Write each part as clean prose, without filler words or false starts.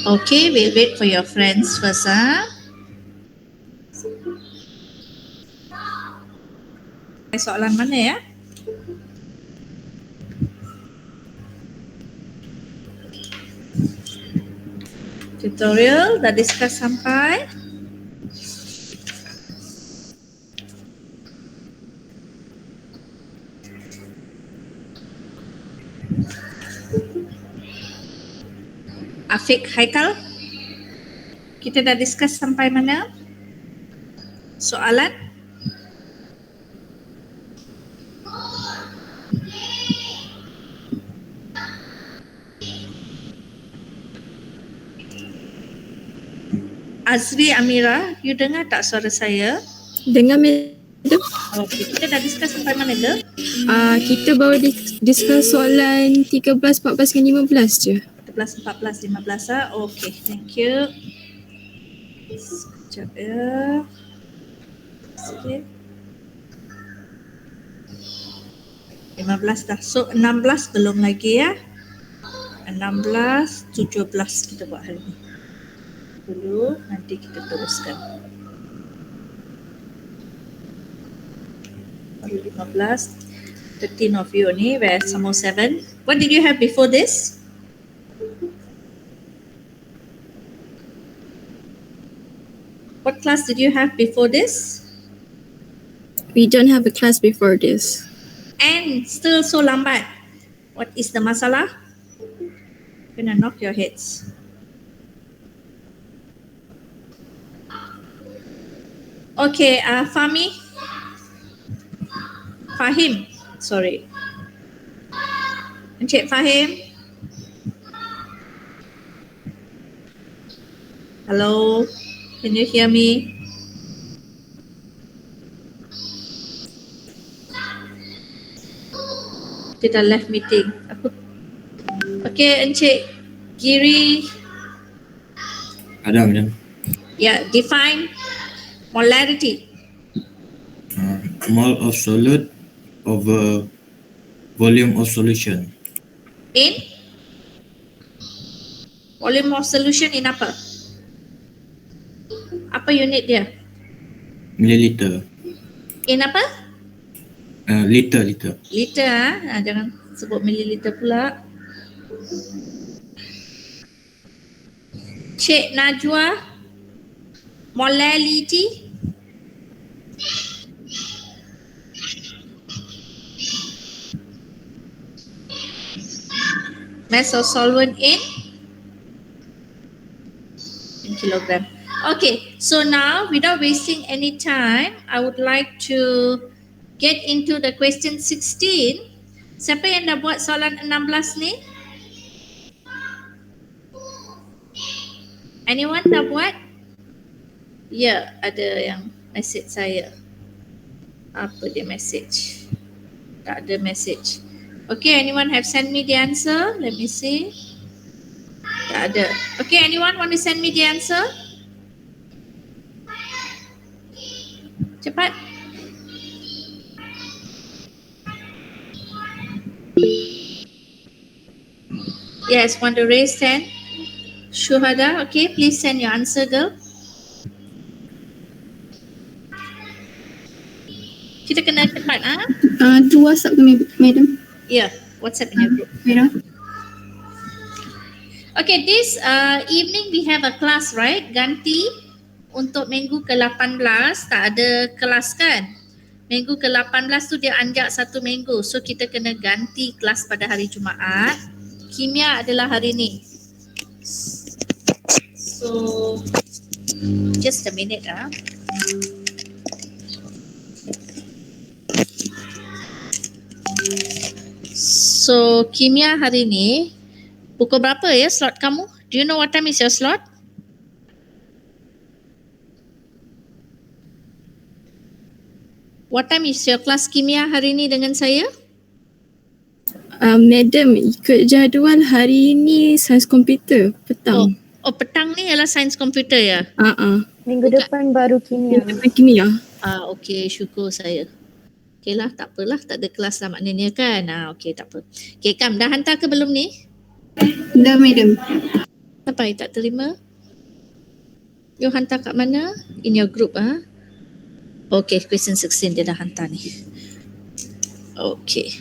Okay, we'll wait for your friends first. Soalan mana ya? Tutorial dah discuss sampai. Afiq, Haikal, kita dah discuss sampai mana? Soalan? Azri Amira, you dengar tak suara saya? Dengar, Madam. Okey, kita dah discuss sampai mana ke? Kita baru discuss soalan 13, 14 dan 15 je. 13, 14, 15 Okey, thank you. Sekejap ya. Sikit. 15 dah. So 16 belum lagi ya. 16, 17 kita buat hari ni. Dulu nanti kita teruskan. Baru 15. 13 of you ni, where some 7. What did you have before this? What class did you have before this? We don't have a class before this. And still so lambat. What is the masalah? Gonna knock your heads. Okay, Fahmi. Fahim. Sorry. Encik Fahim. Hello. Can you hear me? Dia dah left meeting. Okay, Encik Giri. Ada, Madam. Yeah, define molarity. Mole of solute over volume of solution. In? Volume of solution in apa? Apa unit dia? Milliliter. In apa? Liter. Liter jangan sebut mililiter pula. Cik Najwa, molality. Mass of solvent in kilogram. Okay, so now without wasting any time, I would like to get into the question 16. Siapa yang dah buat soalan 16 ni? Anyone dah buat? Ya, ada yang message saya. Apa dia message? Tak ada message. Okay, anyone have sent me the answer? Let me see. Tak ada. Okay, anyone want to send me the answer? Cepat. Yes, want to raise hand? Shuhada, okay, please send your answer, girl. Kita kena cepat, Do WhatsApp ke, Madam? Yeah, WhatsApp in your group. Madam? Okay, this evening we have a class, right? Ganti untuk minggu ke-18 tak ada kelas kan? Minggu ke-18 tu dia anjak satu minggu. So kita kena ganti kelas pada hari Jumaat. Kimia adalah hari ni. So just a minute So kimia hari ni pukul berapa ya slot kamu? Do you know what time is your slot? What time is your class kimia hari ni dengan saya? Madam, ikut jadual hari ni sains komputer petang. Oh, petang ni ialah sains komputer ya? Minggu depan baru kimia. Minggu depan kimia. Okey, syukur saya. Okey lah, tak apalah, tak ada kelas lah maknanya kan. Okey, tak apa. Okey, Kam, dah hantar ke belum ni? Dah, Madam. Kenapa I tak terima? You hantar kat mana? In your group Okay, question 16 dia dah hantar ni. Okay.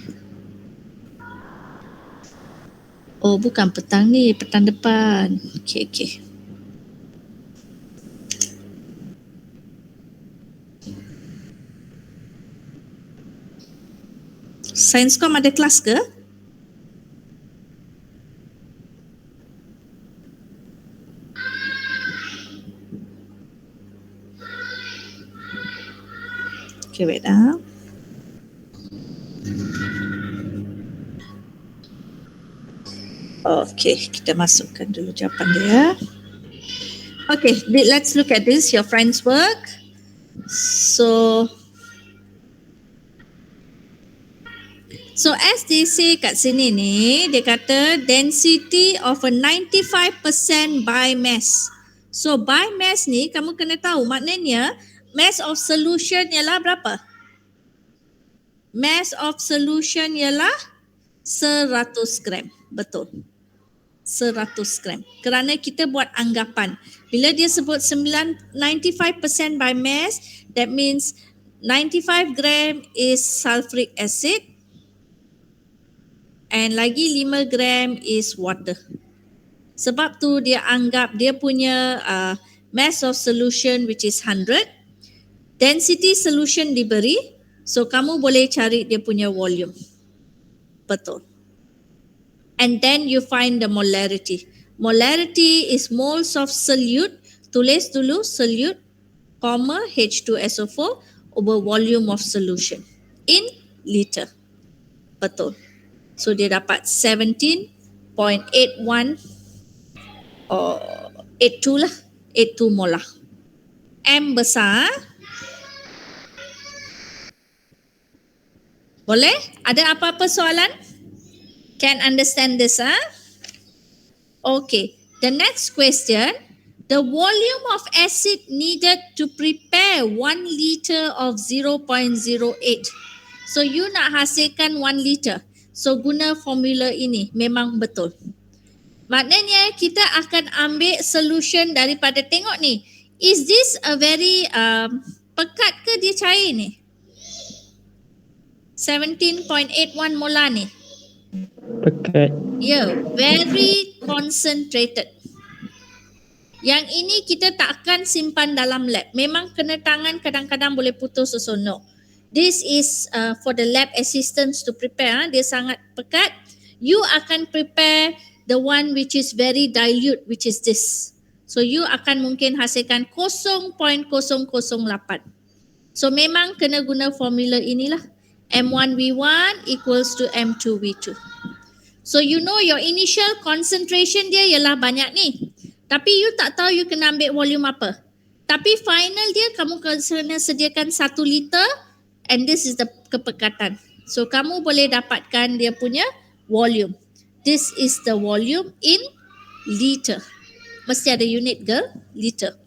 Oh, bukan petang ni, petang depan. Okay. Sainscom ada kelas ke? Okay, wait Okay, kita masukkan dulu jawapan dia. Okay, let's look at this, your friend's work. So as they say kat sini ni, dia kata density of a 95% by mass. So by mass ni kamu kena tahu maknanya mass of solution ialah berapa? Mass of solution ialah 100 gram. Betul. 100 gram. Kerana kita buat anggapan. Bila dia sebut 95% by mass, that means 95 gram is sulfuric acid and lagi 5 gram is water. Sebab tu dia anggap dia punya mass of solution which is 100. Density solution diberi. So kamu boleh cari dia punya volume. Betul. And then you find the molarity. Molarity is moles of solute. Tulis dulu solute, comma H2SO4 over volume of solution in liter. Betul. So dia dapat 17.81 or 82 lah. 82 molar. M besar. Boleh? Ada apa-apa soalan? Can understand this Okay. The next question. The volume of acid needed to prepare 1 liter of 0.08. So you nak hasilkan 1 liter. So guna formula ini memang betul. Maknanya kita akan ambil solution daripada tengok ni. Is this a very pekat ke dia cair ni? 17.81 molar ni. Pekat. Very concentrated. Yang ini kita tak akan simpan dalam lab. Memang kena tangan kadang-kadang boleh putus so no. This is for the lab assistants to prepare. Dia sangat pekat. You akan prepare the one which is very dilute, which is this. So you akan mungkin hasilkan 0.008. So memang kena guna formula inilah. M1V1 equals to M2V2. So you know your initial concentration dia ialah banyak ni. Tapi you tak tahu you kena ambil volume apa. Tapi final dia kamu kena sediakan 1 liter and this is the kepekatan. So kamu boleh dapatkan dia punya volume. This is the volume in liter. Mesti ada unit ke? Liter.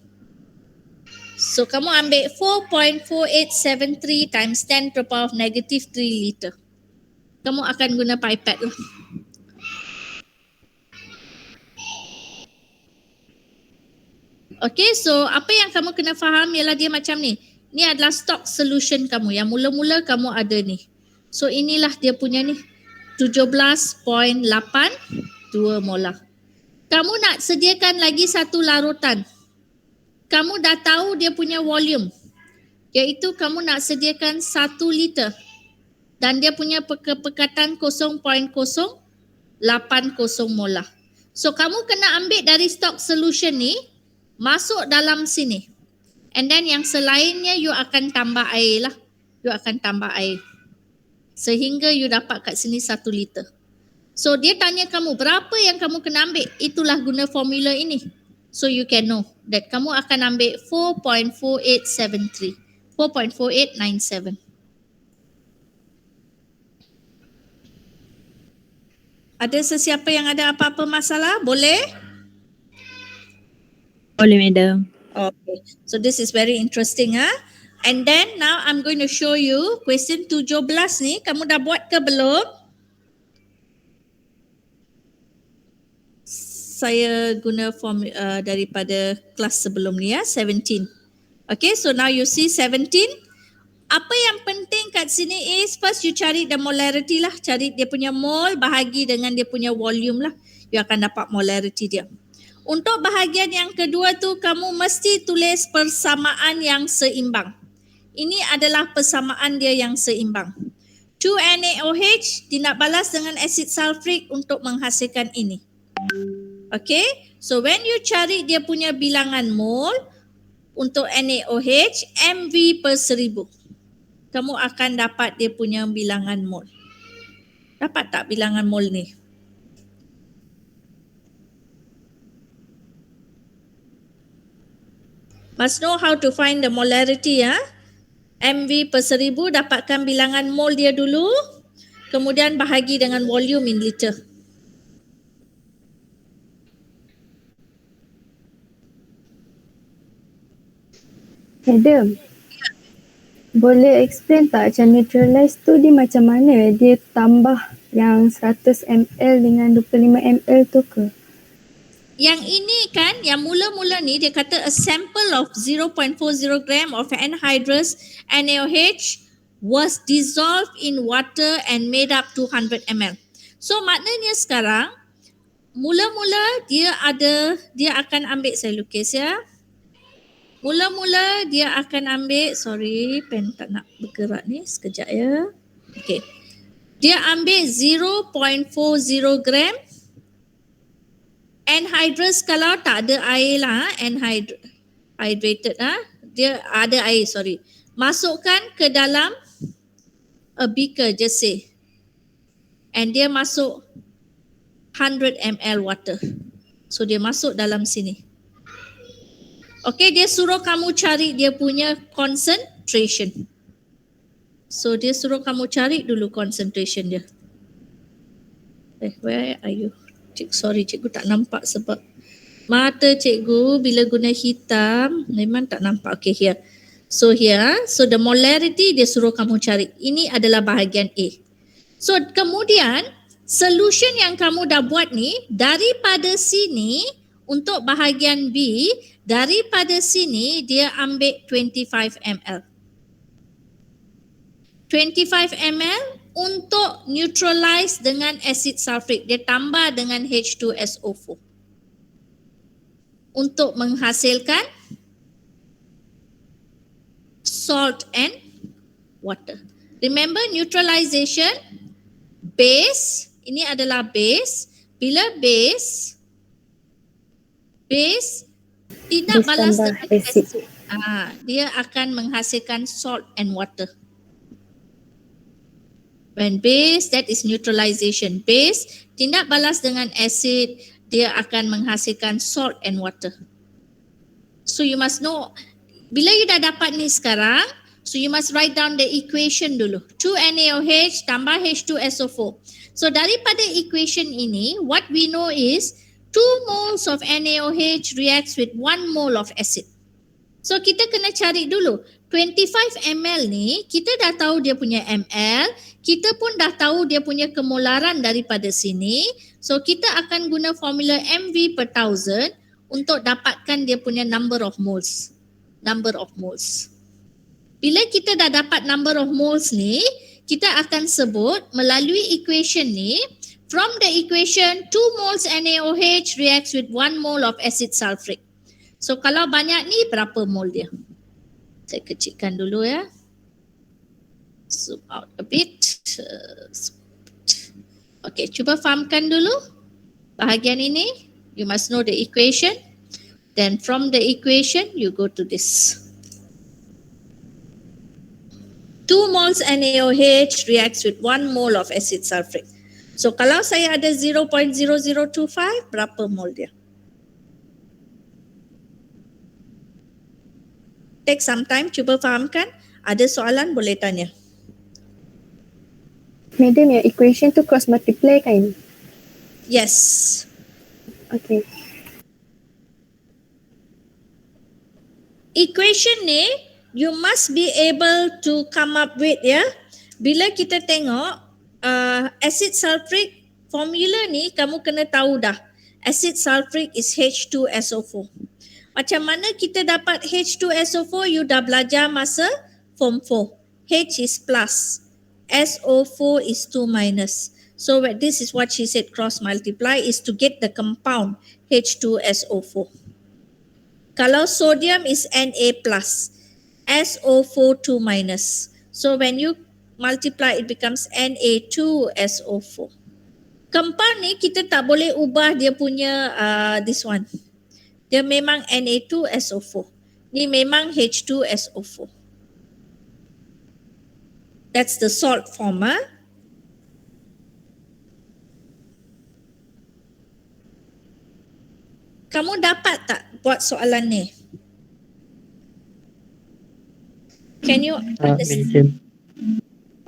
So kamu ambil 4.4873 times 10 to the power of negative 3 liter. Kamu akan guna pipette lah. Okay, so apa yang kamu kena faham ialah dia macam ni. Ni adalah stock solution kamu. Yang mula-mula kamu ada ni. So inilah dia punya ni. 17.82 molar. Kamu nak sediakan lagi satu larutan. Kamu dah tahu dia punya volume. Iaitu kamu nak sediakan 1 liter. Dan dia punya kepekatan 0.080 molar. So kamu kena ambil dari stock solution ni. Masuk dalam sini. And then yang selainnya you akan tambah air lah. You akan tambah air. Sehingga you dapat kat sini 1 liter. So dia tanya kamu berapa yang kamu kena ambil. Itulah guna formula ini. So you can know that kamu akan ambil 4.4873. 4.4897. Ada sesiapa yang ada apa-apa masalah? Boleh? Boleh, madam. Okay, so this is very interesting And then now I'm going to show you question 17 ni. Kamu dah buat ke belum? saya guna form daripada kelas sebelum ni ya, 17. Okay, so now you see 17. Apa yang penting kat sini is first you cari the molarity lah. Cari dia punya mole bahagi dengan dia punya volume lah. You akan dapat molarity dia. Untuk bahagian yang kedua tu kamu mesti tulis persamaan yang seimbang. Ini adalah persamaan dia yang seimbang. 2NaOH tindak balas dengan asid sulfuric untuk menghasilkan ini. Okay, so when you cari dia punya bilangan mole untuk NaOH, MV per 1000. Kamu akan dapat dia punya bilangan mole. Dapat tak bilangan mole ni? Must know how to find the molarity ya. MV per 1000, dapatkan bilangan mole dia dulu. Kemudian bahagi dengan volume in liter. Madam, boleh explain tak macam neutralize tu dia macam mana? Dia tambah yang 100 ml dengan 25 ml tu ke? Yang ini kan, yang mula-mula ni dia kata a sample of 0.40 gram of anhydrous NaOH was dissolved in water and made up 200 ml. So maknanya sekarang mula-mula dia akan ambil, saya lukis ya. Mula-mula dia akan ambil, sorry pen tak nak bergerak ni, sekejap ya. Okay. Dia ambil 0.40 gram anhydrous, kalau tak ada air lah, hydrated lah, dia ada air, sorry. Masukkan ke dalam a beaker, just say. And dia masuk 100 ml water. So dia masuk dalam sini. Okay, dia suruh kamu cari dia punya concentration. So dia suruh kamu cari dulu concentration dia. Where are you? Sorry cikgu tak nampak sebab mata cikgu bila guna hitam memang tak nampak. Okay, here. So here, so the molarity dia suruh kamu cari. Ini adalah bahagian A. So kemudian solution yang kamu dah buat ni, daripada sini untuk bahagian B, daripada sini dia ambil 25 ml. 25 ml untuk neutralize dengan asid sulfuric. Dia tambah dengan H2SO4. Untuk menghasilkan salt and water. Remember neutralization, base, ini adalah base. Bila base tidak balas dengan acid. Dia akan menghasilkan salt and water. When base, that is neutralization. Base tindak balas dengan acid, dia akan menghasilkan salt and water. So you must know, bila you dah dapat ni sekarang, so you must write down the equation dulu. 2NaOH tambah H2SO4. So daripada equation ini, what we know is 2 moles of NaOH reacts with 1 mole of acid. So kita kena cari dulu 25 ml ni, kita dah tahu dia punya ml, kita pun dah tahu dia punya kemolaran daripada sini. So kita akan guna formula MV per 1000 untuk dapatkan dia punya number of moles. Number of moles. Bila kita dah dapat number of moles ni, kita akan sebut melalui equation ni, from the equation 2 moles NaOH reacts with 1 mole of acid sulfuric. So kalau banyak ni berapa mole dia? Saya kecilkan dulu ya. Zoom out a bit. Okay, cuba fahamkan dulu bahagian ini. You must know the equation. Then from the equation you go to this. 2 moles NaOH reacts with 1 mole of acid sulfuric. So kalau saya ada 0.0025, berapa mole dia? Take some time, cuba fahamkan. Ada soalan boleh tanya. Madam, yang equation tu cross multiply kan? Yes. Okay. Equation ni you must be able to come up with ya. Bila kita tengok acid sulfuric formula ni, kamu kena tahu dah. Acid sulfuric is H2SO4. Macam mana kita dapat H2SO4? You dah belajar masa form 4. H is plus, SO4 is 2 minus. So this is what she said, cross multiply is to get the compound H2SO4. Kalau sodium is Na plus, SO4 2 minus. So when you multiply it becomes Na2SO4. Compound ni kita tak boleh ubah dia punya this one. Dia memang Na2SO4. Ni memang H2SO4. That's the salt form. Kamu dapat tak buat soalan ni? Can you understand?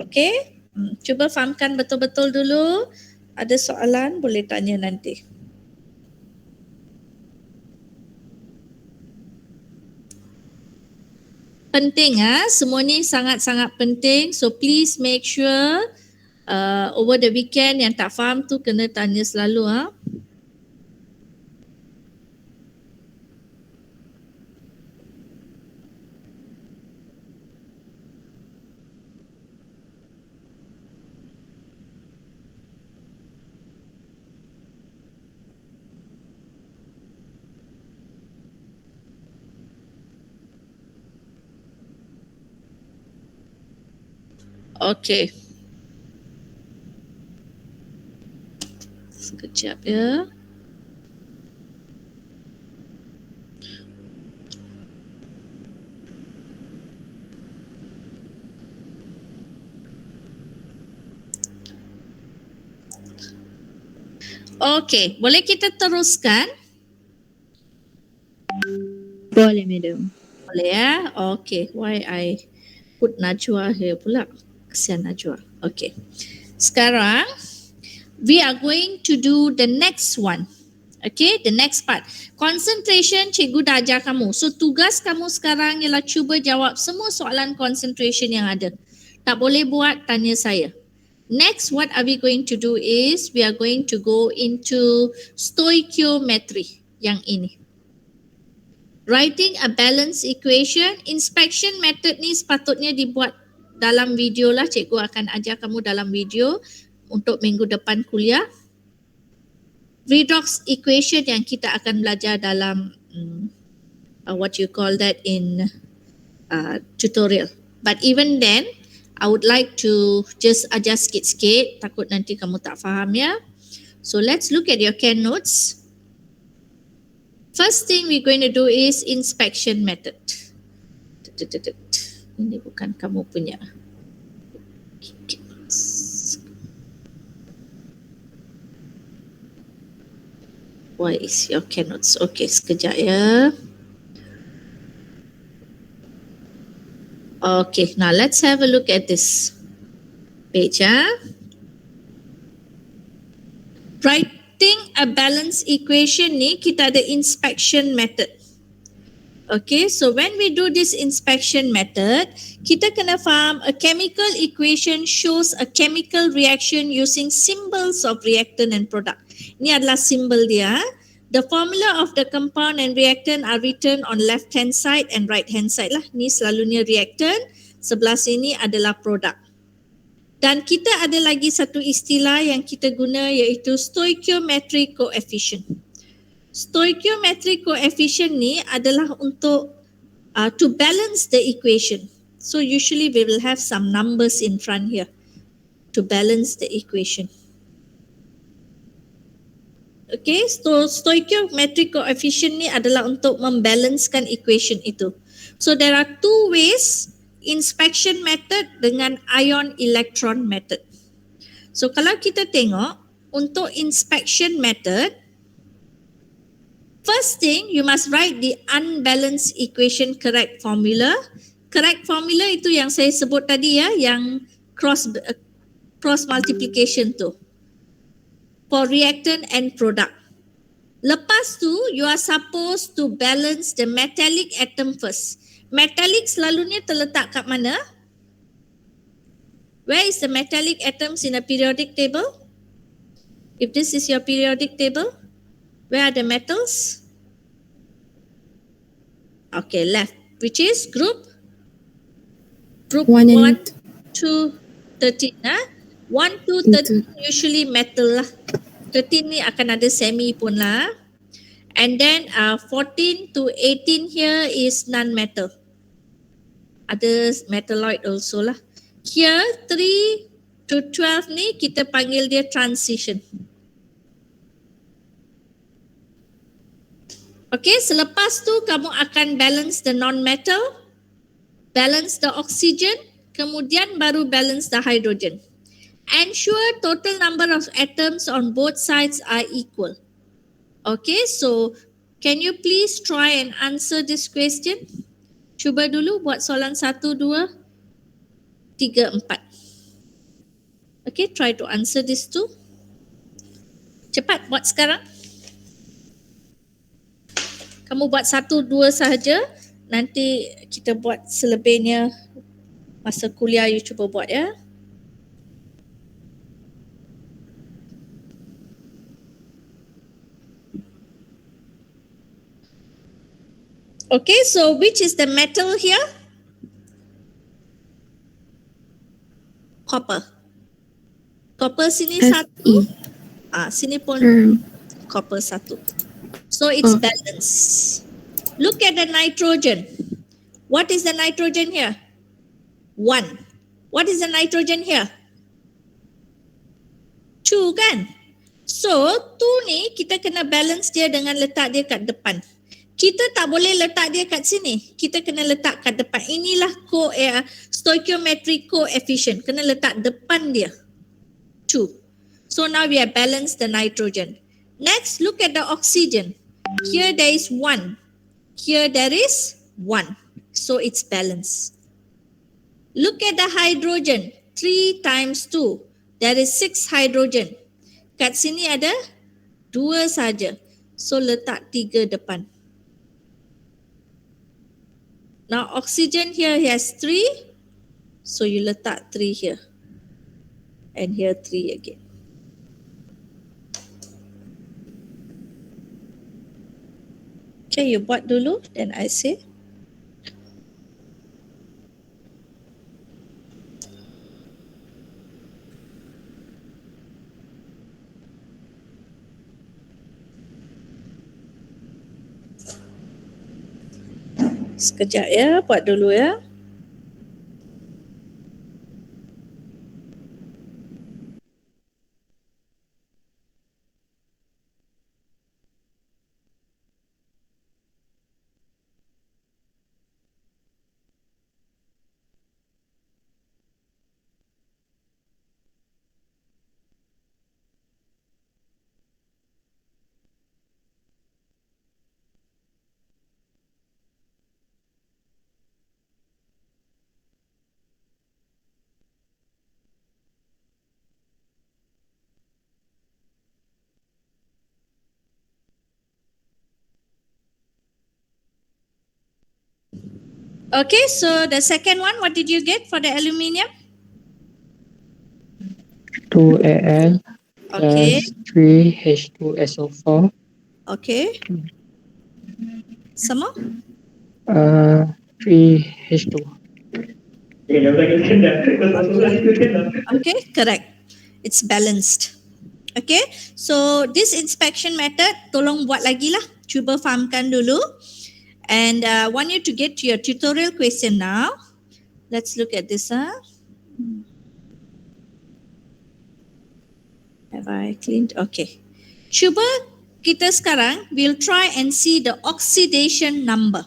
Okay. Cuba fahamkan betul-betul dulu. Ada soalan boleh tanya nanti. Penting semua ni sangat-sangat penting. So please make sure over the weekend yang tak faham tu kena tanya selalu Okay. Sekejap ya. Okay, boleh kita teruskan? Boleh, madam. Boleh ya? Okay, why I put Najwa here pula? Kesian Najwa. Okay. Sekarang, we are going to do the next one. Okay, the next part. Concentration cikgu dah ajar kamu. So, tugas kamu sekarang ialah cuba jawab semua soalan concentration yang ada. Tak boleh buat, tanya saya. Next, what are we going to do is, we are going to go into stoichiometry yang ini. Writing a balance equation, inspection method ni sepatutnya dibuat dalam video lah. Cikgu akan ajar kamu dalam video untuk minggu depan kuliah. Redox equation yang kita akan belajar dalam what you call that in tutorial. But even then, I would like to just ajar sikit-sikit, takut nanti kamu tak faham ya. So let's look at your Ken notes. First thing we're going to do is inspection method. Ini bukan kamu punya. Why is your Ken notes? Okay, sekejap ya. Okay, now let's have a look at this page. Writing a balance equation ni kita ada inspection method. Okay, so when we do this inspection method, kita kena faham a chemical equation shows a chemical reaction using symbols of reactant and product. Ini adalah simbol dia. The formula of the compound and reactant are written on left hand side and right hand side lah. Ni selalunya reactant, sebelah sini adalah product. Dan kita ada lagi satu istilah yang kita guna iaitu stoichiometric coefficient. Stoichiometric coefficient ni adalah untuk to balance the equation. So usually we will have some numbers in front here to balance the equation. Okay, so stoichiometric coefficient ni adalah untuk membalancekan equation itu. So there are two ways, inspection method dengan ion electron method. So kalau kita tengok untuk inspection method, first thing, you must write the unbalanced equation correct formula. Correct formula itu yang saya sebut tadi ya, yang cross multiplication tu. For reactant and product. Lepas tu, you are supposed to balance the metallic atom first. Metallic selalunya terletak kat mana? Where is the metallic atoms in a periodic table? If this is your periodic table, Where are the metals? Okay, left. Which is group 1 1 and to 13. 1 to 2. 13 usually metal lah. 13 ni akan ada semi pun lah. And then 14 to 18 here is non-metal. Ada metalloid also lah. Here 3 to 12 ni kita panggil dia transition. Okay, selepas tu kamu akan balance the non-metal, balance the oxygen, kemudian baru balance the hydrogen. Ensure total number of atoms on both sides are equal. Okay, so can you please try and answer this question? Cuba dulu buat soalan 1, 2, 3, 4. Okay, try to answer this too. Cepat buat sekarang. Kamu buat 1, 2 sahaja. Nanti kita buat selebihnya masa kuliah, you cuba buat ya. Okay, so which is the metal here? Copper. Copper sini Fe. 1. Sini pun copper 1. So it's balanced. Look at the nitrogen. What is the nitrogen here? 1. What is the nitrogen here? 2 kan? So 2 ni kita kena balance dia dengan letak dia kat depan. Kita tak boleh letak dia kat sini. Kita kena letak kat depan. Inilah stoichiometric coefficient. Kena letak depan dia. 2. So now we have balanced the nitrogen. Next, look at the oxygen. Here there is 1. Here there is 1. So it's balanced. Look at the hydrogen. 3 times 2. There is 6 hydrogen. Kat sini ada 2 saja. So letak 3 depan. Now oxygen here has 3. So you letak 3 here. And here 3 again. Okay, you buat dulu, then I say. Sekejap ya, buat dulu ya. Okay, so the second one, what did you get for the aluminium? 2Al Okay, plus 3H2SO4. okay. Sama? 3H2. Okay, correct. It's balanced. Okay, so this inspection method, tolong buat lagi lah. Cuba fahamkan dulu. And I want you to get to your tutorial question now. Let's look at this. Have I cleaned? Okay. Cuba kita sekarang, we'll try and see the oxidation number.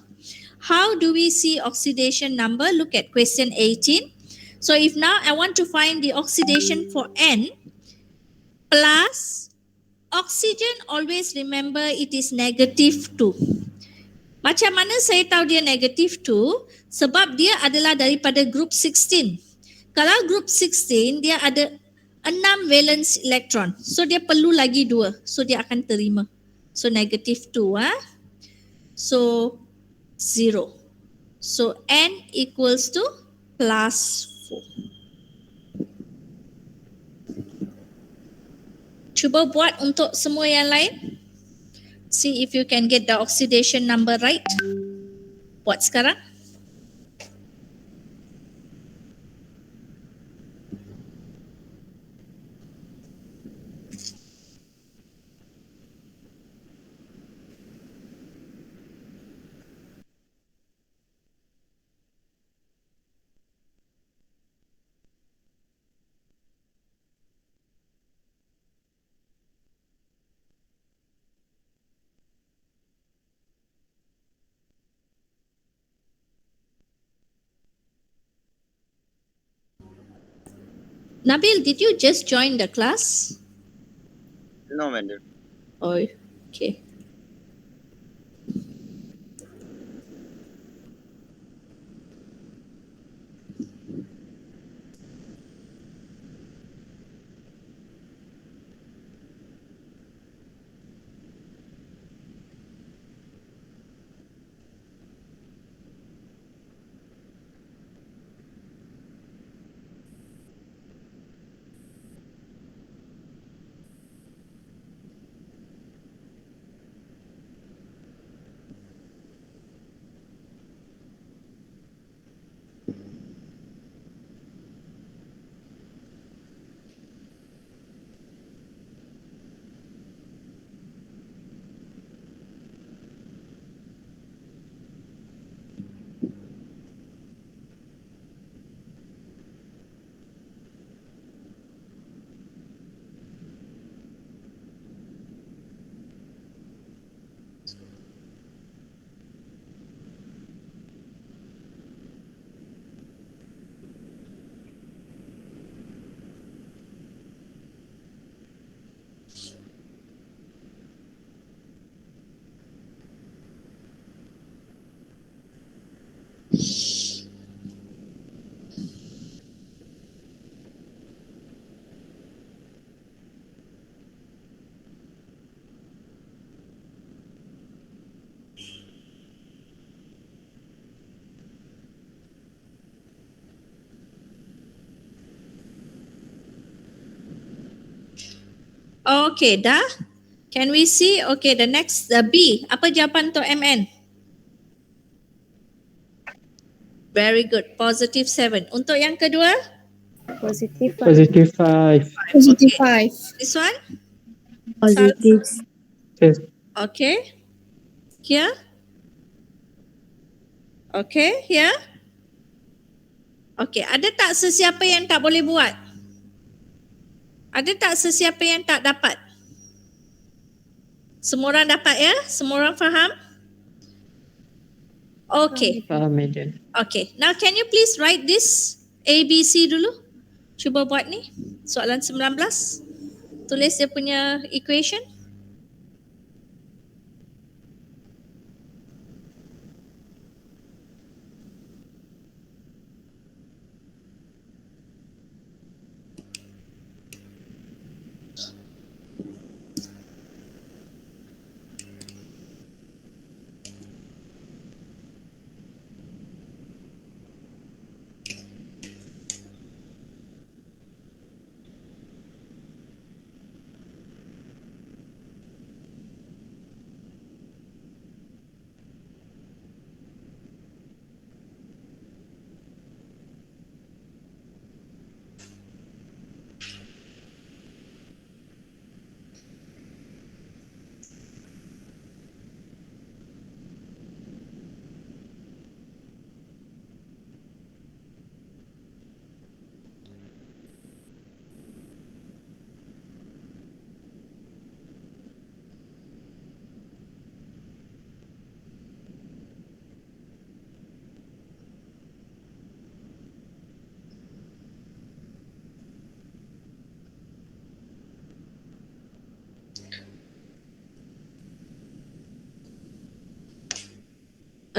How do we see oxidation number? Look at question 18. So if now I want to find the oxidation for N plus oxygen, always remember it is -2. Macam mana saya tahu dia -2? Sebab dia adalah daripada group 16. Kalau group 16, dia ada 6 valence elektron. So dia perlu lagi 2. So dia akan terima. So -2. So 0. So N equals to +4. Cuba buat untuk semua yang lain. See if you can get the oxidation number right. Buat sekarang. Nabil, did you just join the class? No, madam. Oh, okay. Okay, dah. Can we see? Okay, the next, the B. Apa jawapan untuk MN? Very good. Positive 7. Untuk yang kedua? Positif 5. Positive 5. Positive Okay. 5. This one? Positive. Yes. Okay. Here? Okay, here? Okay, ada tak sesiapa yang tak boleh buat? Ada tak sesiapa yang tak dapat? Semua orang dapat ya? Semua orang faham? Okay. Faham, madam. Okay. Now can you please write this ABC dulu? Cuba buat ni. Soalan 19. Tulis dia punya equation.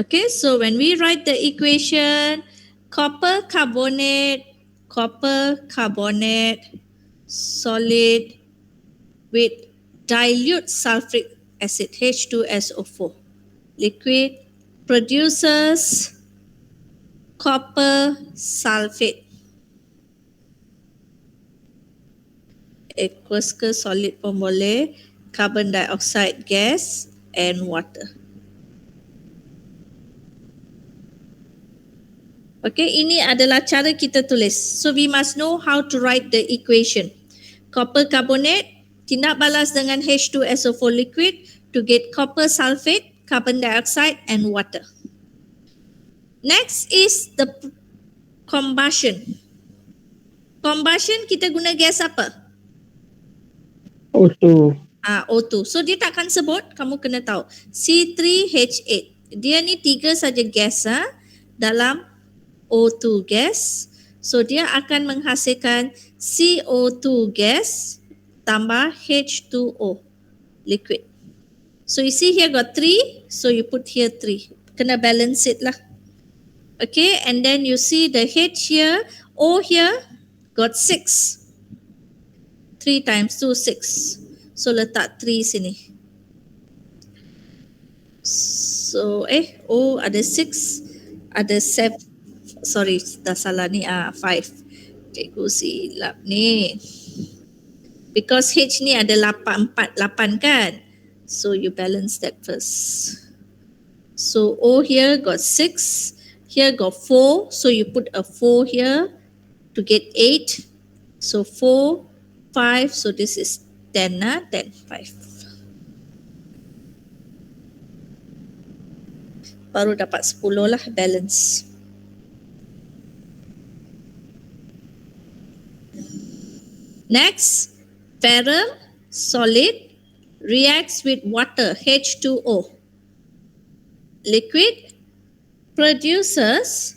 Okay, so when we write the equation, copper carbonate solid with dilute sulfuric acid H2SO4 liquid produces copper sulfate aqueous ke solid pun boleh, carbon dioxide gas and water. Okay, ini adalah cara kita tulis. So we must know how to write the equation. Copper carbonate tindak balas dengan H2SO4 liquid to get copper sulfate, carbon dioxide and water. Next is the combustion. Combustion kita guna gas apa? O2. O2. So dia tak akan sebut, kamu kena tahu. C3H8. Dia ni 3 saja gas dalam O2 gas. So dia akan menghasilkan CO2 gas tambah H2O liquid. So you see here got 3, so you put here 3. Kena balance it lah. Okay, and then you see the H here, O here got 6. 3 times 2, 6. So letak 3 sini. So O ada 6, ada 7. Sorry, dah salah ni 5. Cikgu silap ni. Because H ni ada 8 kan. So you balance that first. So O here got 6, here got 4. So you put a 4 here to get 8. So 4, 5. So this is 10, 10, 5. Baru dapat 10 lah balance. Next, ferrum solid reacts with water H2O liquid produces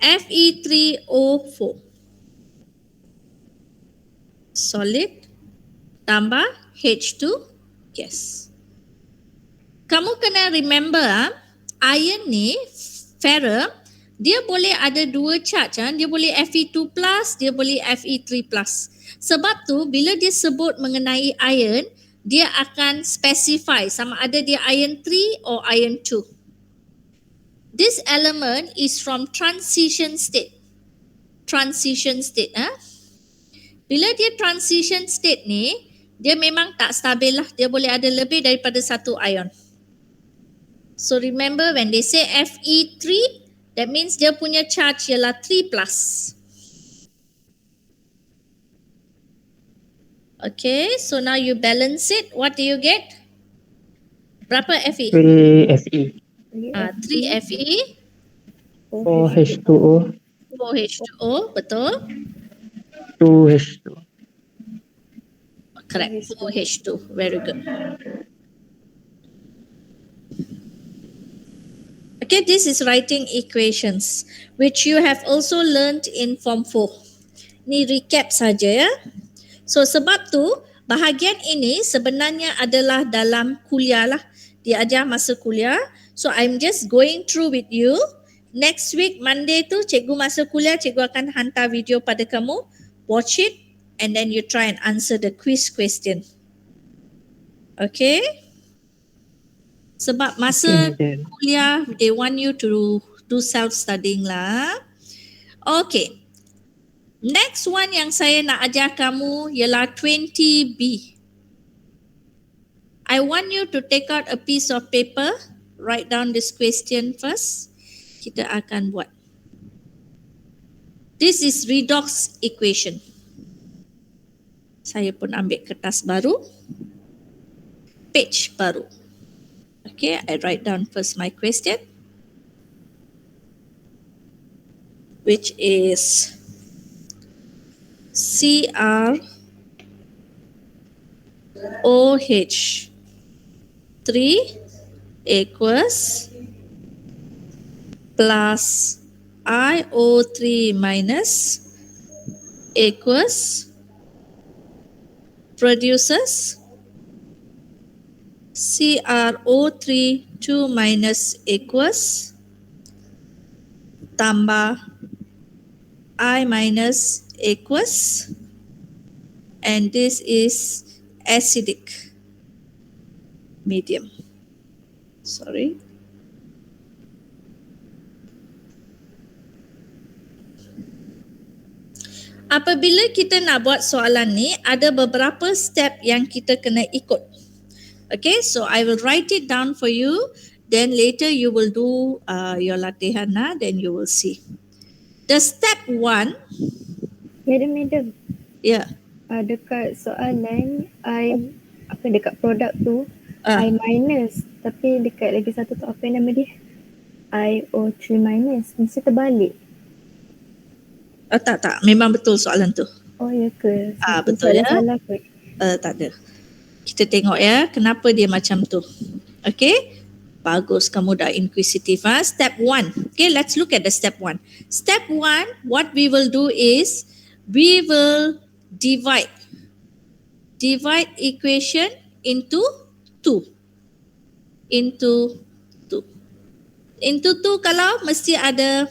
Fe3O4 solid tambah H2 gas. Kamu kena remember iron ni ferrum dia boleh ada 2 charge. Dia boleh Fe2+, dia boleh Fe3+. Sebab tu bila dia sebut mengenai iron, dia akan specify sama ada dia iron 3 or iron 2. This element is from transition state. Transition state. Bila dia transition state ni, dia memang tak stabil lah. Dia boleh ada lebih daripada 1 ion. So remember when they say Fe3, that means dia punya charge ialah 3+. Okay, so now you balance it. What do you get? Berapa Fe? 3Fe. 3 Fe, 4H2O. 4 H2O, betul? 2H2. Correct, 4 H2. Very good. Okay, this is writing equations which you have also learnt in Form 4. Ni recap saja ya. So sebab tu bahagian ini sebenarnya adalah dalam kuliah lah. Dia ajar masa kuliah. So I'm just going through with you. Next week Monday tu cikgu masa kuliah, cikgu akan hantar video pada kamu. Watch it and then you try and answer the quiz question. Okay? Sebab masa kuliah, they want you to do self-studying lah. Okay. Next one yang saya nak ajar kamu ialah 20B. I want you to take out a piece of paper, write down this question first. Kita akan buat. This is redox equation. Saya pun ambil kertas baru. Page baru. Okay, I write down first my question, which is CrOH3 equals plus IO3 minus equals produces CrO3 2 minus equals tambah I minus equals, and this is acidic medium. Sorry. Apabila kita nak buat soalan ni, ada beberapa step yang kita kena ikut. Okay, so I will write it down for you. Then later you will do your latihan, then you will see. The step 1, Madam, yeah. dekat soalan dekat produk tu Ah. I minus, tapi dekat lagi satu tu apa nama dia? IO3 minus, mesti terbalik. Tak, memang betul soalan tu. Oh ya ke? Betul ya. Salah kot. Tak ada. Kita tengok ya, kenapa dia macam tu. Okay, bagus kamu dah inquisitive. Step 1. Okay, let's look at the step 1. Step 1, what we will do is we will divide equation into 2. Into 2 kalau mesti ada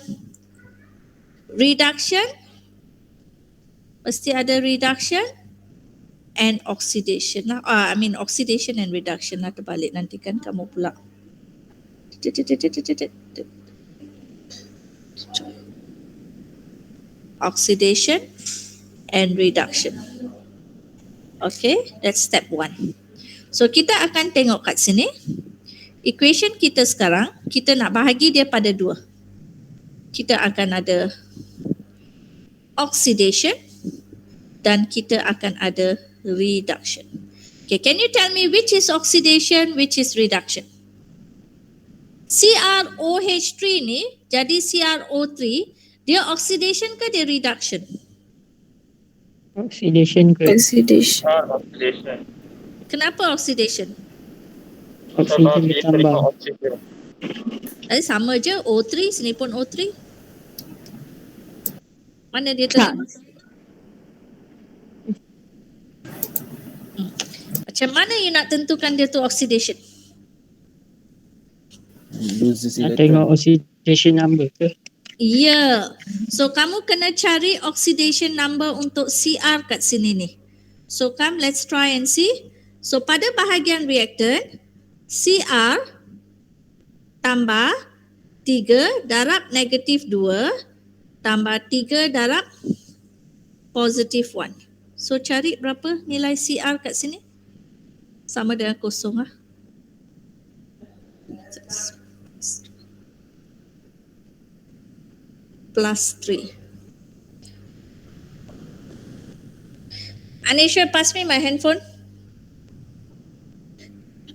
reduction, and oxidation lah. Oxidation and reduction lah, terbalik nanti kan kamu pula. Oxidation and reduction. Okay, that's step 1. So kita akan tengok kat sini. Equation kita sekarang, kita nak bahagi dia pada 2. Kita akan ada oxidation dan kita akan ada reduction. Okay, can you tell me which is oxidation, which is reduction? CrOH3 ni jadi CrO3, dia oxidation ke dia reduction? Oxidation ke? Oxidation. Kenapa oxidation? Oksigen bertambah. Sama je, O3, sini pun O3. Mana dia tertambah? Macam mana you nak tentukan dia tu oxidation? Nak tengok oxidation number ke? Ya. So kamu kena cari oxidation number untuk Cr kat sini ni. So come, let's try and see. So pada bahagian reactant, Cr tambah 3 darab negatif 2 tambah 3 darab positif 1. So cari berapa nilai Cr kat sini? Sama dengan kosong lah. Plus 3. Anisha, pass me my handphone.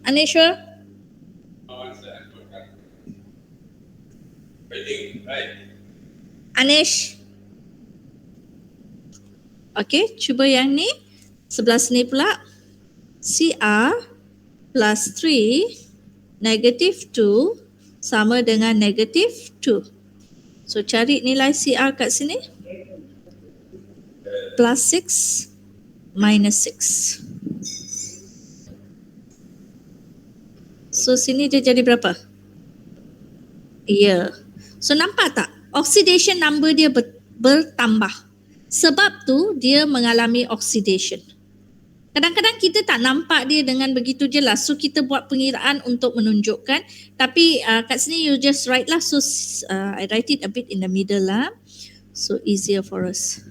Anisha. Anish. Okay, cuba yang ni. Sebelah sini pula. Cr plus 3 negatif 2 sama dengan negatif 2. So cari nilai Cr kat sini. Plus 6 minus 6. So sini dia jadi berapa? Ya. So nampak tak? Oxidation number dia bertambah. Sebab tu dia mengalami oxidation. Kadang-kadang kita tak nampak dia dengan begitu jelas. So kita buat pengiraan untuk menunjukkan. Tapi kat sini you just write lah. So I write it a bit in the middle lah. So easier for us.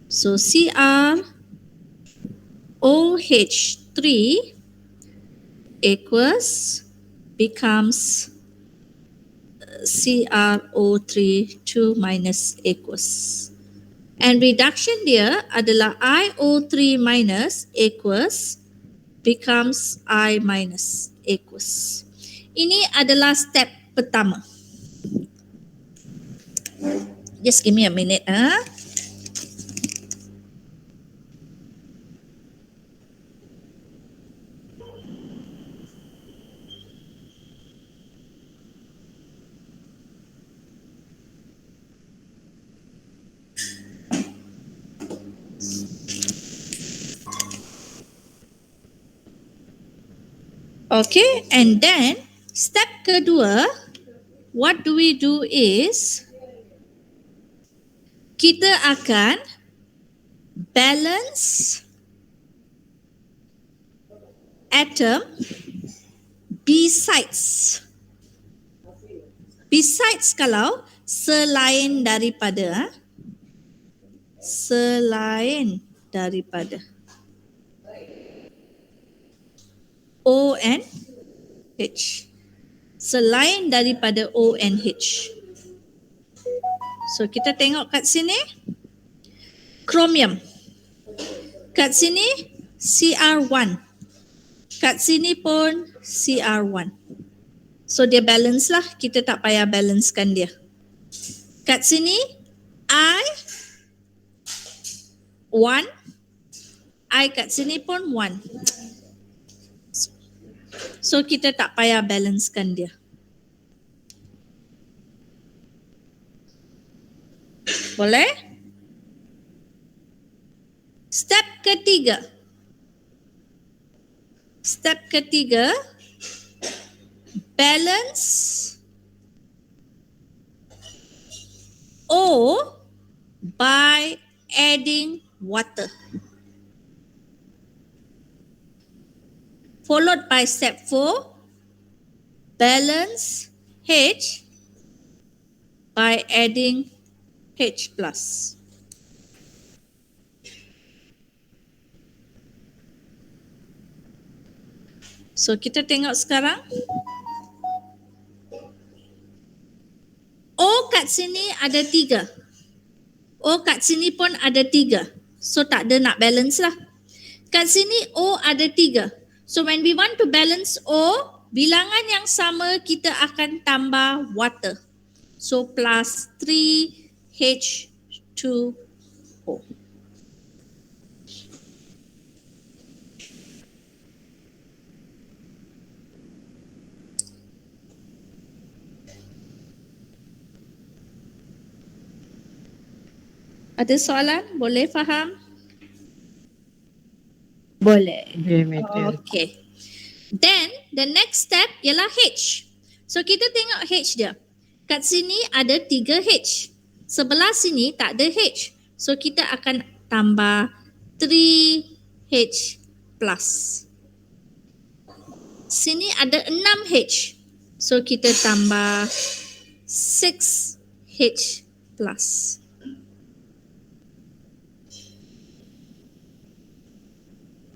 So CrOH3 becomes CrO3 2 minus aqueous. And reduction dia adalah IO3 minus aqueous becomes I minus aqueous. Ini adalah step pertama. Just give me a minute. Okay, and then step kedua, what do we do is kita akan balance atom besides kalau selain daripada O and H. Selain daripada O and H. So kita tengok kat sini. Chromium. Kat sini CR1. Kat sini pun CR1. So dia balance lah. Kita tak payah balancekan dia. Kat sini I1. I kat sini pun 1. So kita tak payah balancekan dia. Boleh? Step ketiga. Step ketiga, balance O by adding water. Followed by step 4, balance H by adding H plus. So kita tengok sekarang. O kat sini ada 3. O kat sini pun ada 3. So tak ada nak balance lah. Kat sini O ada 3. So when we want to balance O, bilangan yang sama kita akan tambah water. So plus 3H2O. Ada soalan? Boleh faham? Boleh. Okay, madam. Okay. Then the next step ialah H. So kita tengok H dia. Kat sini ada 3H. Sebelah sini tak ada H. So kita akan tambah 3H plus. Sini ada 6H. So kita tambah 6H plus.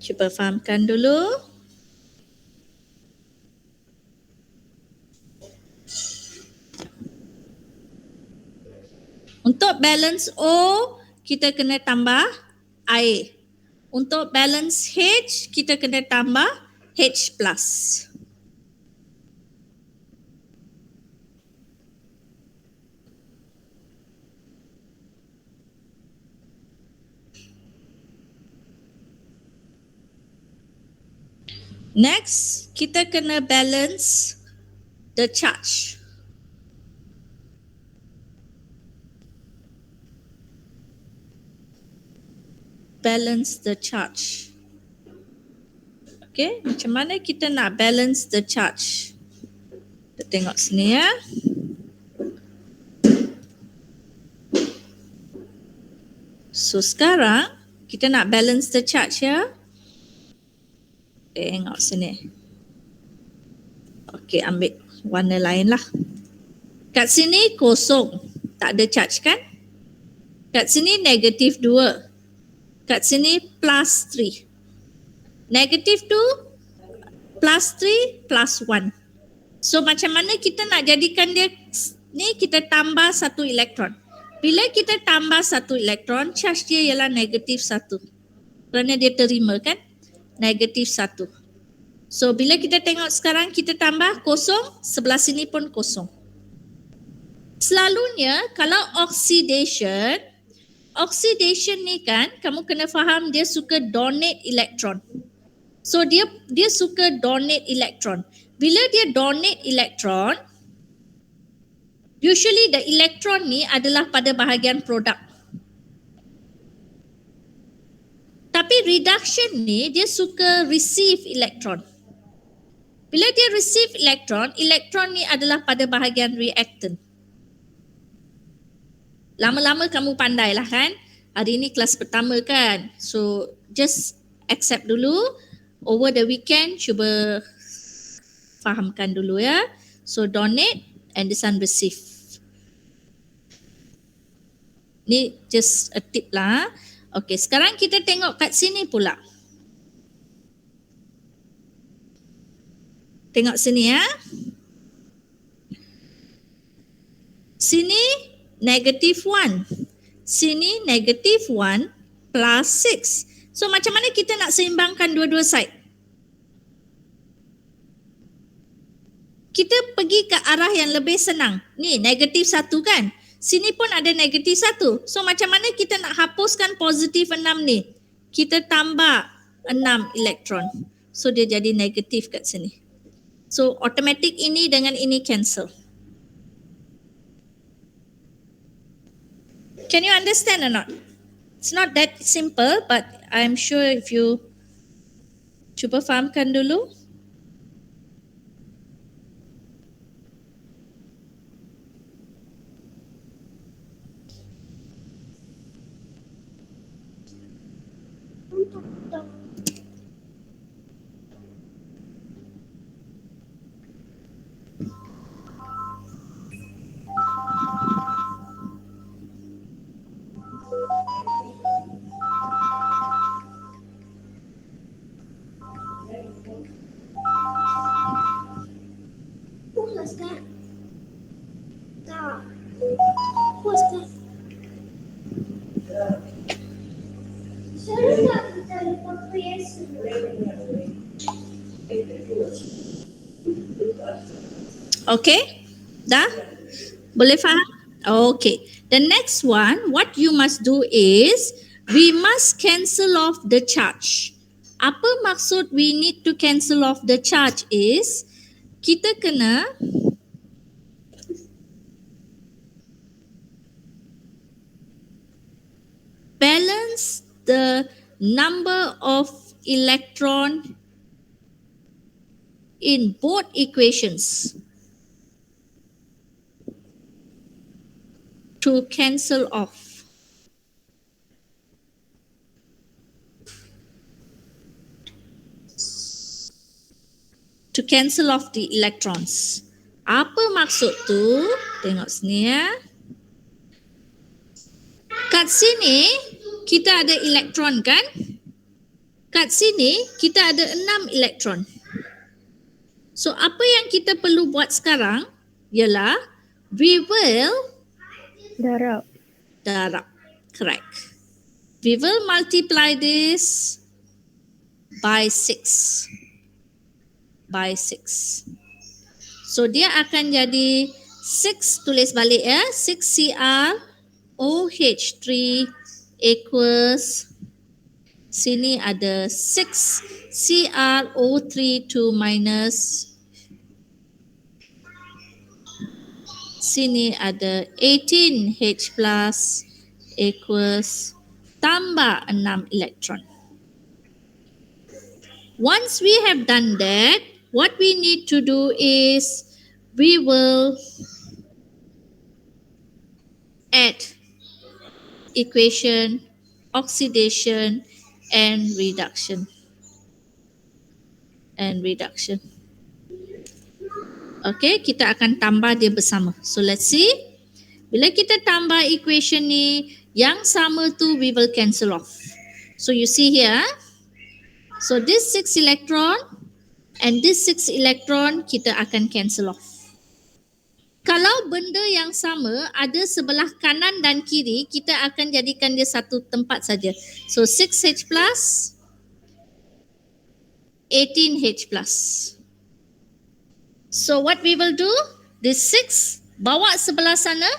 Cuba fahamkan dulu. Untuk balance O, kita kena tambah air. Untuk balance H, kita kena tambah H plus. Next, kita kena balance the charge. Balance the charge. Okay, macam mana kita nak balance the charge? Kita tengok sini ya. So sekarang kita nak balance the charge ya. Tengok sini. Okey, ambil warna lain lah. Kat sini kosong. Tak ada charge kan? Kat sini negatif 2. Kat sini plus 3. Negatif 2, plus 3, plus 1. So macam mana kita nak jadikan dia ni, kita tambah 1 elektron. Bila kita tambah 1 elektron, charge dia ialah negatif 1. Kerana dia terima kan? Negatif 1. So bila kita tengok sekarang kita tambah kosong, sebelah sini pun kosong. Selalunya kalau oxidation ni kan kamu kena faham dia suka donate elektron. So dia suka donate elektron. Bila dia donate elektron, usually the electron ni adalah pada bahagian produk. Tapi reduction ni dia suka receive elektron. Bila dia receive elektron, elektron ni adalah pada bahagian reactant. Lama-lama kamu pandai lah kan. Hari ni kelas pertama kan. So just accept dulu. Over the weekend cuba fahamkan dulu ya. So donate and this one receive. Ni just a tip lah. Okay, sekarang kita tengok kat sini pula. Tengok sini ya. Sini negative 1. Sini negative 1 plus 6. So macam mana kita nak seimbangkan dua-dua side? Kita pergi ke arah yang lebih senang. Ni negatif 1 kan? Sini pun ada negatif 1. So macam mana kita nak hapuskan positif 6 ni? Kita tambah 6 elektron. So dia jadi negatif kat sini. So automatic ini dengan ini cancel. Can you understand or not? It's not that simple, but I'm sure if you cuba fahamkan dulu. Okay, dah? Boleh faham? Okay, the next one, what you must do is, we must cancel off the charge. Apa maksud we need to cancel off the charge is, kita kena balance the number of electron in both equations to cancel off. To cancel off the electrons. Apa maksud tu? Tengok sini ya. Kat sini kita ada elektron kan? Kat sini kita ada 6 elektron. So apa yang kita perlu buat sekarang ialah we will darab. Correct. We will multiply this by 6. By 6. So dia akan jadi 6, tulis balik ya. 6CrOH3 equals, sini ada 6CrO32 minus, sini ada 18H plus equals tambah 6 elektron. Once we have done that, what we need to do is we will add equation, oxidation and reduction. Okay, kita akan tambah dia bersama. So let's see. Bila kita tambah equation ni, yang sama tu we will cancel off. So you see here, so this 6 electron and this 6 electron kita akan cancel off. Kalau benda yang sama ada sebelah kanan dan kiri, kita akan jadikan dia satu tempat saja. So 6H plus, 18H plus. So what we will do, this 6 bawa sebelah sana,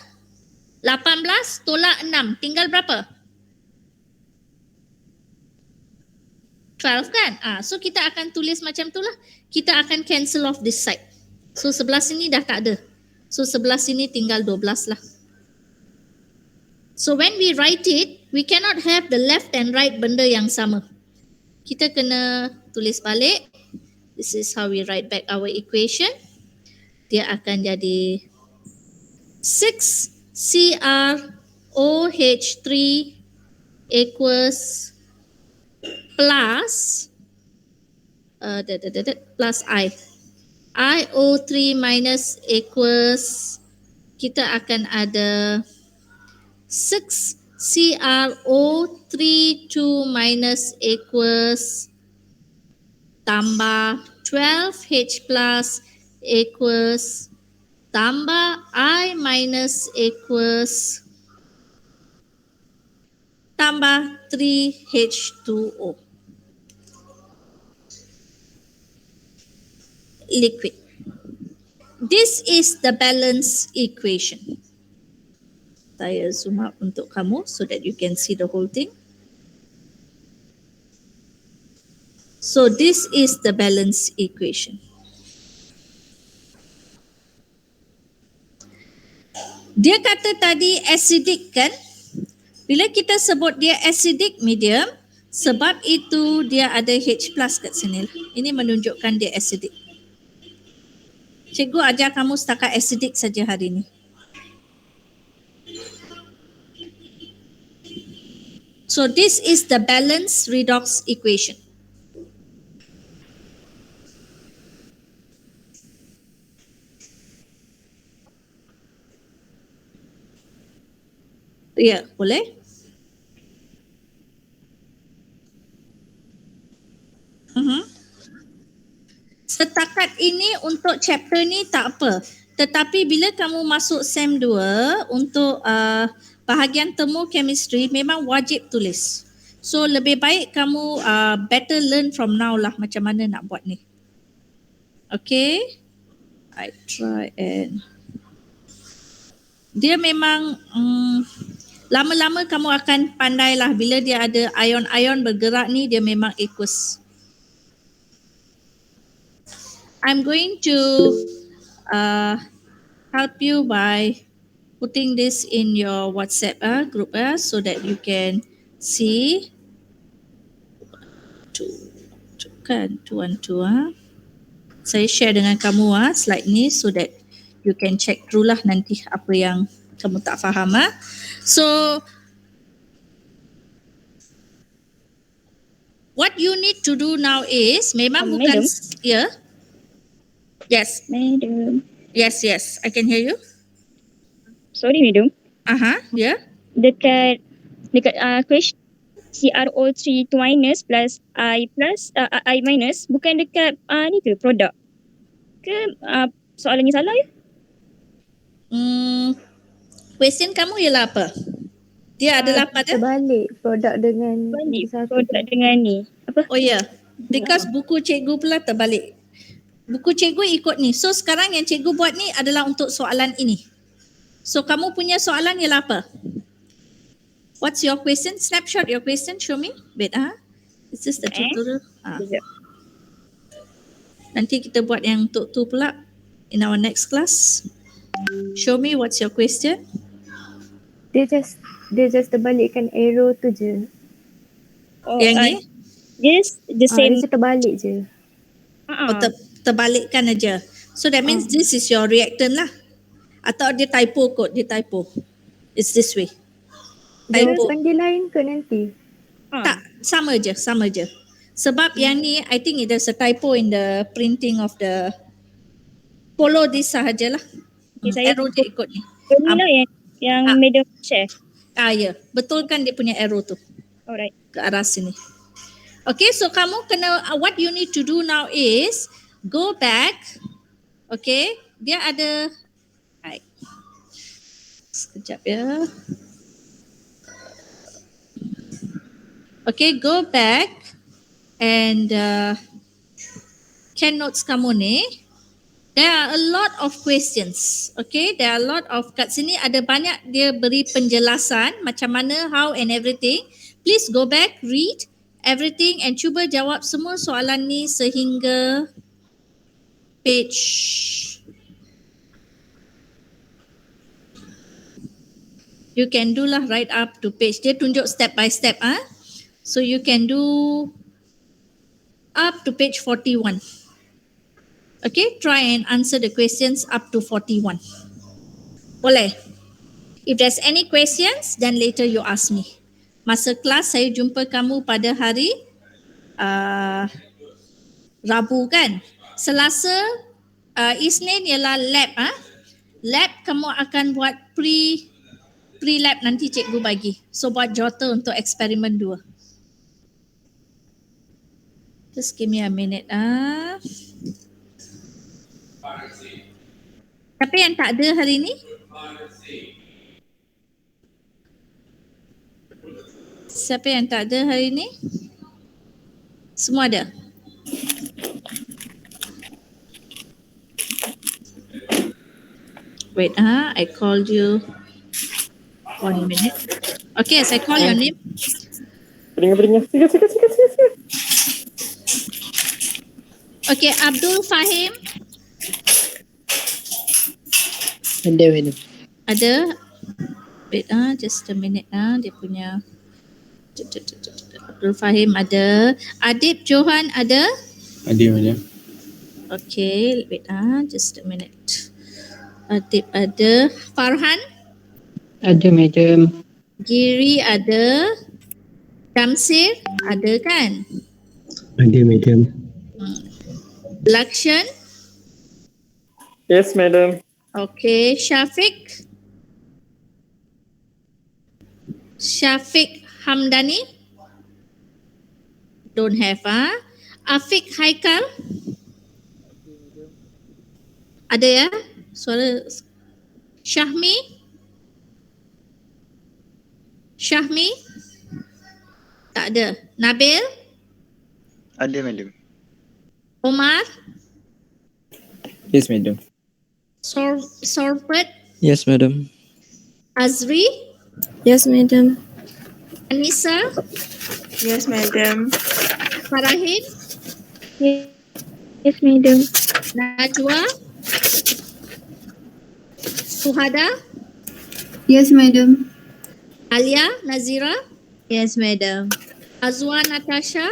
18 tolak 6, tinggal berapa? 12 kan? So kita akan tulis macam tu lah. Kita akan cancel off this side. So sebelah sini dah tak ada. So sebelah sini tinggal 12 lah. So when we write it, we cannot have the left and right benda yang sama. Kita kena tulis balik. This is how we write back our equation. Dia akan jadi 6CrOH3 equals plus plus IO3 minus equals, kita akan ada 6CrO32 minus equals tambah 12H plus equals tambah I minus equals tambah 3H2O. Liquid. This is the balance equation. Saya zoom up untuk kamu so that you can see the whole thing. So this is the balance equation. Dia kata tadi acidic kan? Bila kita sebut dia acidic medium, sebab itu dia ada H plus kat sini. Ini menunjukkan dia acidic. Cikgu ajar kamu setakat acidic saja hari ini. So this is the balance redox equation. Ya, boleh? Setakat ini untuk chapter ni tak apa. Tetapi bila kamu masuk SEM 2 untuk bahagian thermochemistry memang wajib tulis. So lebih baik kamu better learn from now lah macam mana nak buat ni. Okay. I try and dia memang lama-lama kamu akan pandai lah bila dia ada ion-ion bergerak ni dia memang aqueous. I'm going to help you by putting this in your WhatsApp group so that you can see. Saya share dengan kamu slide ni so that you can check through lah nanti apa yang kamu tak faham. So what you need to do now is memang bukan Madam? Yes. Madam. Yes, I can hear you. Sorry, madam. Yeah. Dekat question CrO3 minus plus I minus bukan dekat ni ke produk? Ke soalan ni salah ya? Question kamu ialah apa? Dia adalah pada? Terbalik produk dengan Balik satu. produk dengan ni. Apa? Oh ya, because buku cikgu pula terbalik. Buku cikgu ikut ni. So sekarang yang cikgu buat ni adalah untuk soalan ini. So kamu punya soalan ialah apa? What's your question? Snapshot your question. Show me. Wait Is this the tutorial? Nanti kita buat yang untuk tu pula in our next class. Show me what's your question. Dia just terbalikkan arrow tu je. Yang ni? Yes, the same. Dia terbalik je. Terbalikkan aja. So that means this is your reactant lah. Atau dia typo kot, dia typo. It's this way. Dia Typo. panggil lain ke nanti? Tak, sama je. Sebab yang ni, I think there's a typo in the printing of the. Follow this sahajalah. Okay, Arrow dia ikut ni. Ini lah yang madam share. Ya, betulkan dia punya arrow tu. Alright. Ke arah sini. Okay, so kamu kena, what you need to do now is go back. Okay, dia ada. Right. Sekejap ya. Okay, go back and can notes kamu ni. There are a lot of questions. Okay, there are a lot of, kat sini ada banyak dia beri penjelasan macam mana, how and everything. Please go back, read everything and cuba jawab semua soalan ni sehingga page you can do lah right up to page. Dia tunjuk step by step. So you can do up to page 41. Okay, try and answer the questions up to 41. Boleh? If there's any questions, then later you ask me. Masa kelas saya jumpa kamu pada hari Rabu kan? Selasa, Isnin ialah lab. Lab kamu akan buat pre-lab nanti cikgu bagi. So buat jota untuk eksperimen 2. Just give me a minute. Siapa yang tak ada hari ni? Siapa yang tak ada hari ni? Semua ada? Wait, I called you. 1 minute. Okay, as I call your name. Okay, Abdul Fahim. Ada. Wait, just a minute. Dia punya. Abdul Fahim ada. Adib Johan ada. Ada, madam. Okay, wait, just a minute. Adib ada. Farhan. Ada, madam. Giri ada. Damsir ada kan? Ada, madam. Lakshan. Yes, madam. Okay, Syafiq. Syafiq Hamdani. Don't have. Afiq Haikal. Ada ya? Suara. Syahmi. Syahmi. Tak ada. Nabil. Ada, madam. Omar. Yes, madam. Sorpet. Yes, madam. Azri. Yes, madam. Anissa. Yes, madam. Farahin. Yes, madam. Najwa. Suhada. Yes, madam. Alia Nazira. Yes, madam. Azwa Natasha.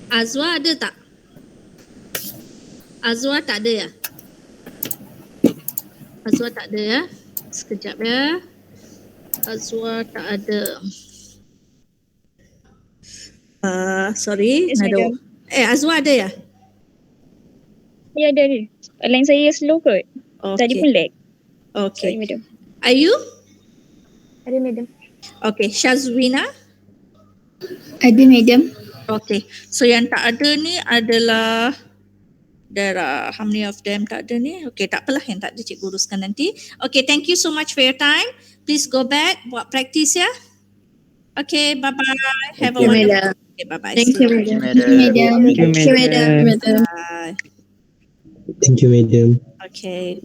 Azwa ada tak? Azwa tak ada ya? Azwa tak ada ya? Sekejap ya. Azwa tak ada. Sorry. Yes, madam. Azwa ada ya? Ya, ada. Line saya slow kot. Tadi pun lag. Okay. Sorry, madam. Ayu? Ada, madam. Okay. Shazwina? Ada, madam. Okay. So yang tak ada ni adalah there are how many of them tak ada ni? Okay, tak apalah yang tak ada cikgu uruskan nanti. Okay, thank you so much for your time. Please go back buat practice ya. Okay, bye-bye. Have a wonderful day. Okay, bye-bye. Thank you, madam. Madam. Thank you, madam. Bye. Thank you, madam. Okay.